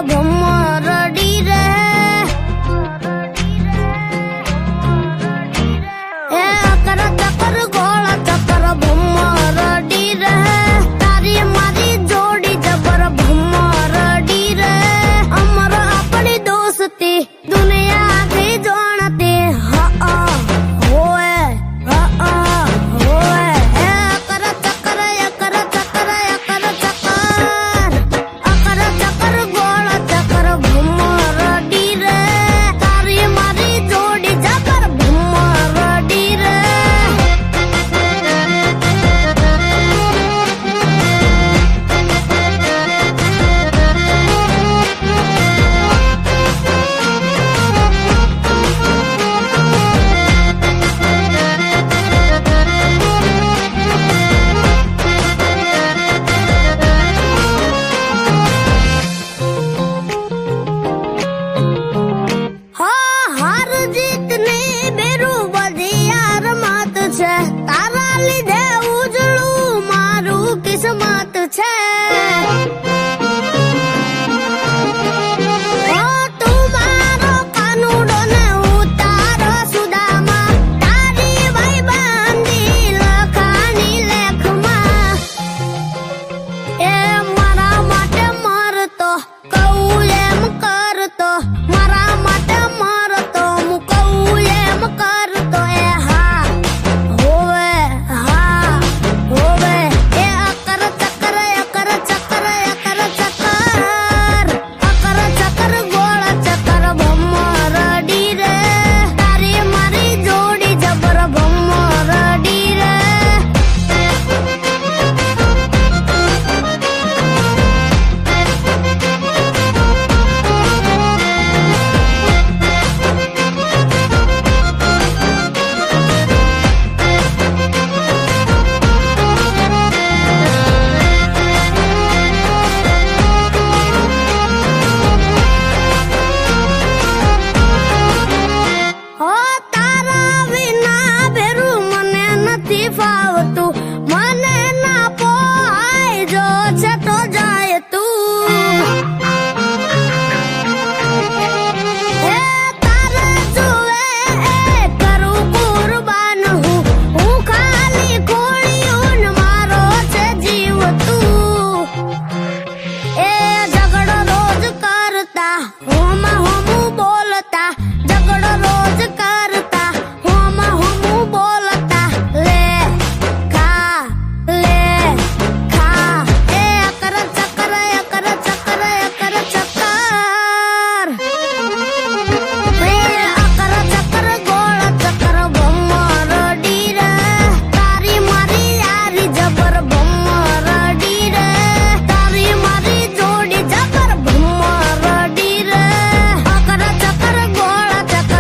ભમરડી રે એ અકર ચકર ગોળ ચકર ભમરડી રે તારી મારી જોડી જબર ભમરડી રે અમર આપણી દોસ્તી દુનિયા થી જાણતી તારા લીધે ઉજળું મારું કિસ્મત છે તું મારો કાનુડો ને ઉતારો સુદામાં તારી ભાઈ બાંધી લખાની લેખમાં એ મારા માટે મરતો કહું એમ કરતો મારા માટે મરતો હું કહું એમ કરતો એ ફાવતું મને ના પોહાય જો છે તો જાય તું હે તારે જુએ એ કરું કુરબાન હું ખાલી ખોળ્યું ને મારો છે જીવ તું એ ઝઘડો રોજ કરતા હોમાં હોમું બોલતા ઝઘડો રોજ કરતા હોમાં હોમું બોલતા જબર ભમ